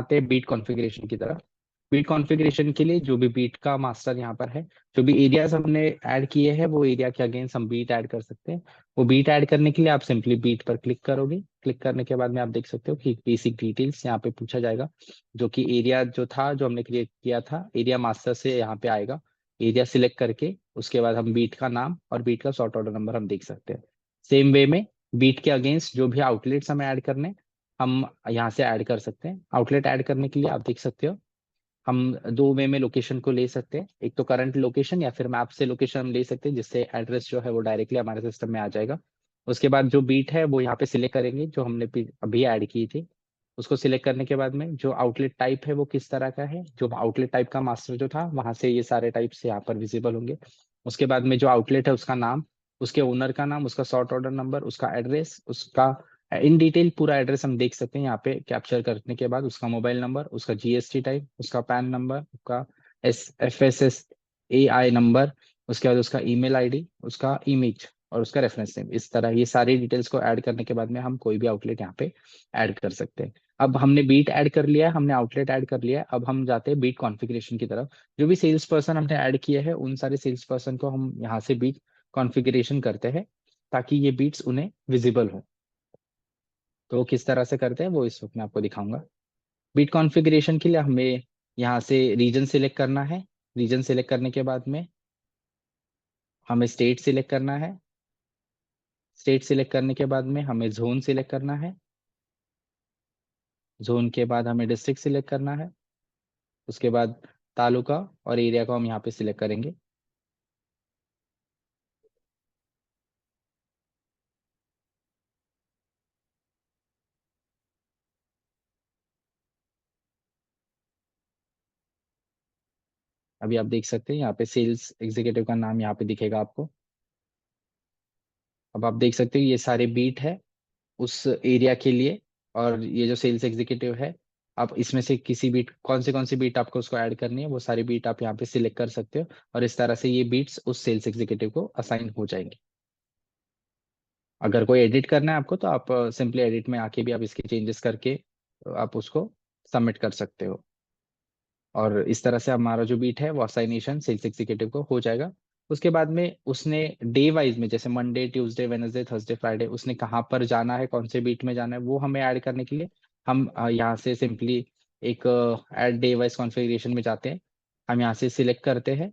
आते हैं beat configuration की तरफ। बीट कॉन्फ़िगरेशन के लिए जो भी बीट का मास्टर यहाँ पर है, जो भी एरियाज हमने ऐड किए हैं वो एरिया के अगेंस्ट हम बीट ऐड कर सकते हैं। वो बीट ऐड करने के लिए आप सिंपली बीट पर क्लिक करोगे। क्लिक करने के बाद में आप देख सकते हो कि बेसिक डिटेल्स यहाँ पे पूछा जाएगा, जो कि एरिया जो था जो हमने क्रिएट किया था एरिया मास्टर से यहाँ पे आएगा। एरिया सिलेक्ट करके उसके बाद हम बीट का नाम और बीट का सॉर्ट ऑर्डर नंबर हम देख सकते हैं। सेम वे में बीट के अगेंस्ट जो भी आउटलेट्स हमें ऐड करने, हम यहाँ से ऐड कर सकते हैं। आउटलेट ऐड करने के लिए आप देख सकते हो हम दो वे में लोकेशन को ले सकते हैं, एक तो करंट लोकेशन या फिर मैप से लोकेशन हम ले सकते हैं, जिससे एड्रेस जो है वो डायरेक्टली हमारे सिस्टम में आ जाएगा। उसके बाद जो बीट है वो यहाँ पे सिलेक्ट करेंगे जो हमने अभी ऐड की थी। उसको सिलेक्ट करने के बाद में जो आउटलेट टाइप है वो किस तरह का है, जो आउटलेट टाइप का मास्टर जो था वहां से ये सारे टाइप्स यहाँ पर विजिबल होंगे। उसके बाद में जो आउटलेट है उसका नाम, उसके ओनर का नाम, उसका सॉर्ट ऑर्डर नंबर, उसका एड्रेस, उसका इन डिटेल पूरा एड्रेस हम देख सकते हैं यहाँ पे कैप्चर करने के बाद। उसका मोबाइल नंबर, उसका जीएसटी टाइप, उसका पैन नंबर, उसका SFSSAI नंबर, उसके बाद उसका ईमेल आईडी, उसका इमेज और उसका रेफरेंस नेम। इस तरह ये सारी डिटेल्स को ऐड करने के बाद में हम कोई भी आउटलेट यहाँ पे ऐड कर सकते हैं। अब हमने बीट ऐड कर लिया है, हमने आउटलेट ऐड कर लिया है, अब हम जाते हैं बीट कॉन्फ़िगरेशन की तरफ। जो भी सेल्स पर्सन हमने ऐड किए हैं उन सारे सेल्स पर्सन को हम यहाँ से बीट कॉन्फ़िगरेशन करते हैं ताकि ये बीट्स उन्हें विजिबल हो। तो वो किस तरह से करते हैं वो इस वक्त मैं आपको दिखाऊंगा। बीट कॉन्फ़िगरेशन के लिए हमें यहाँ से रीजन सिलेक्ट करना है। रीजन सिलेक्ट करने के बाद में हमें स्टेट सिलेक्ट करना है। स्टेट सिलेक्ट करने के बाद में हमें जोन सिलेक्ट करना है। जोन के बाद हमें डिस्ट्रिक्ट सिलेक्ट करना है। उसके बाद तालुका और एरिया को हम यहाँ पे सिलेक्ट करेंगे। अभी आप देख सकते हैं यहाँ पे सेल्स एग्जीक्यूटिव का नाम यहाँ पे दिखेगा आपको। अब आप देख सकते हो ये सारे बीट है उस एरिया के लिए। और ये जो सेल्स एग्जीक्यूटिव है, आप इसमें से किसी बीट कौन सी बीट आपको उसको ऐड करनी है वो सारी बीट आप यहाँ पे सिलेक्ट कर सकते हो। और इस तरह से ये बीट्स उस सेल्स एग्जीक्यूटिव को असाइन हो जाएंगे। अगर कोई एडिट करना है आपको तो आप सिंपली एडिट में आके भी आप इसके चेंजेस करके आप उसको सबमिट कर सकते हो। और इस तरह से हमारा जो बीट है वो असाइनेशन सेल्स एग्जीक्यूटिव को हो जाएगा। उसके बाद में उसने डे वाइज में जैसे Monday, Tuesday, Wednesday, Thursday, Friday उसने कहाँ पर जाना है, कौन से बीट में जाना है वो हमें ऐड करने के लिए हम यहाँ से सिंपली एक ऐड डे वाइज कॉन्फ़िगरेशन में जाते हैं। हम यहाँ से सिलेक्ट करते हैं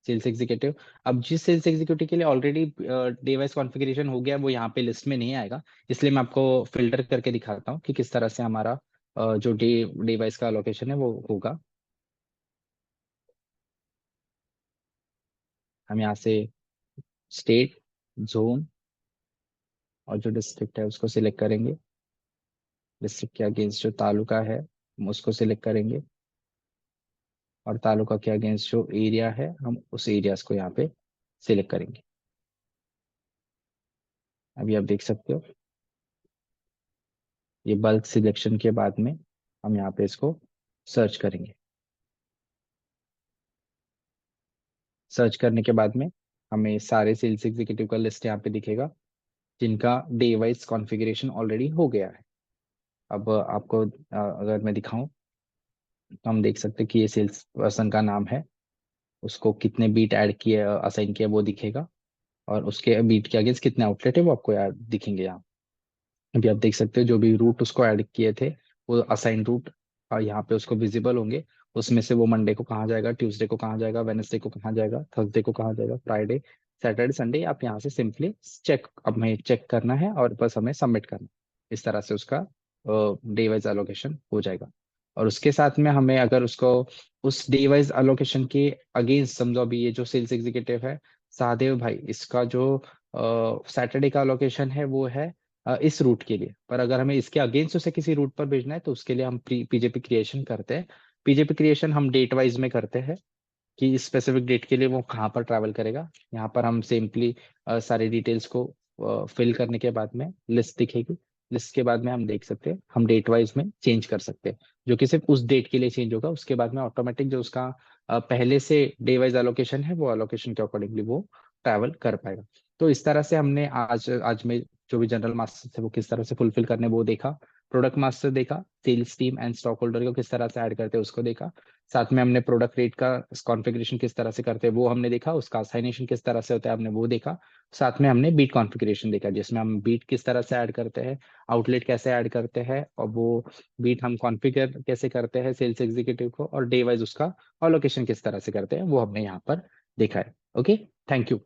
सेल्स एग्जीक्यूटिव। अब जिस सेल्स एग्जीक्यूटिव के लिए ऑलरेडी डे वाइज कॉन्फ़िगरेशन हो गया वो यहाँ पे लिस्ट में नहीं आएगा, इसलिए मैं आपको फिल्टर करके दिखाता हूँ कि किस तरह से हमारा जो डे वाइज का लोकेशन है वो होगा। हम यहाँ से स्टेट, जोन और जो डिस्ट्रिक्ट है उसको सिलेक्ट करेंगे। डिस्ट्रिक्ट के अगेंस्ट जो तालुका है हम उसको सिलेक्ट करेंगे। और तालुका के अगेंस्ट जो एरिया है हम उस एरियाज को यहाँ पे सिलेक्ट करेंगे। अभी आप देख सकते हो ये बल्क सिलेक्शन के बाद में हम यहाँ पे इसको सर्च करेंगे। सर्च करने के बाद में हमें सारे सेल्स एग्जीक्यूटिव का लिस्ट यहाँ पे दिखेगा जिनका डे वाइज कॉन्फ़िगरेशन ऑलरेडी हो गया है। अब आपको अगर मैं दिखाऊं तो हम देख सकते हैं कि ये सेल्स पर्सन का नाम है, उसको कितने बीट ऐड किए असाइन किए वो दिखेगा। और उसके बीट के अगेंस्ट कितने आउटलेट है वो आपको यार दिखेंगे यहाँ। अभी आप देख सकते हो जो भी रूट उसको ऐड किए थे वो असाइन रूट यहाँ पे उसको विजिबल होंगे। उसमें से वो मंडे को कहाँ जाएगा, ट्यूसडे को कहाँ जाएगा, वेडनेसडे को कहाँ जाएगा, थर्सडे को कहाँ जाएगा, फ्राइडे, सैटरडे, संडे आप यहाँ से सिंपली चेक अब हमें चेक करना है और बस हमें सबमिट करना है। इस तरह से उसका डे वाइज एलोकेशन हो जाएगा। और उसके साथ में हमें अगर उसको उस डे वाइज एलोकेशन के अगेंस्ट समझो अभी ये जो सेल्स एग्जीक्यूटिव है सहदेव भाई, इसका जो सैटरडे का एलोकेशन है वो है इस रूट के लिए, पर अगर हमें इसके अगेंस्ट उसे किसी रूट पर भेजना है तो उसके लिए हम पीजेपी क्रिएशन करते हैं। पीजेपी क्रिएशन हम डेट वाइज में करते हैं कि इस स्पेसिफिक डेट के लिए वो कहाँ पर ट्रैवल करेगा। यहाँ पर हम सिंपली सारी डिटेल्स को फिल करने के बाद में लिस्ट दिखेगी। लिस्ट के बाद में हम देख सकते हैं हम डेट वाइज में चेंज कर सकते हैं, जो कि सिर्फ उस डेट के लिए चेंज होगा। उसके बाद में ऑटोमेटिक जो उसका पहले से डे वाइज एलोकेशन है वो एलोकेशन के अकॉर्डिंगली वो ट्रैवल कर पाएगा। तो इस तरह से हमने आज आज में जो भी जनरल मास्टर थे वो किस तरह से फुलफिल करने वो देखा। प्रोडक्ट मास्टर देखा, sales team and stock holder को किस तरह से ऐड करते हैं उसको देखा, साथ में हमने प्रोडक्ट रेट का कॉन्फ़िगरेशन किस तरह से करते हैं वो हमने देखा, उसका असाइनेशन किस तरह से होता है हमने वो देखा, साथ में हमने बीट कॉन्फ़िगरेशन देखा जिसमें हम बीट किस तरह से ऐड करते हैं, आउटलेट कैसे ऐड करते हैं, और वो बीट हम कॉन्फ़िगर कैसे करते हैं सेल्स एग्जीक्यूटिव को, और डे वाइज उसका अलोकेशन किस तरह से करते हैं वो हमने यहाँ पर देखा है। Okay, thank you.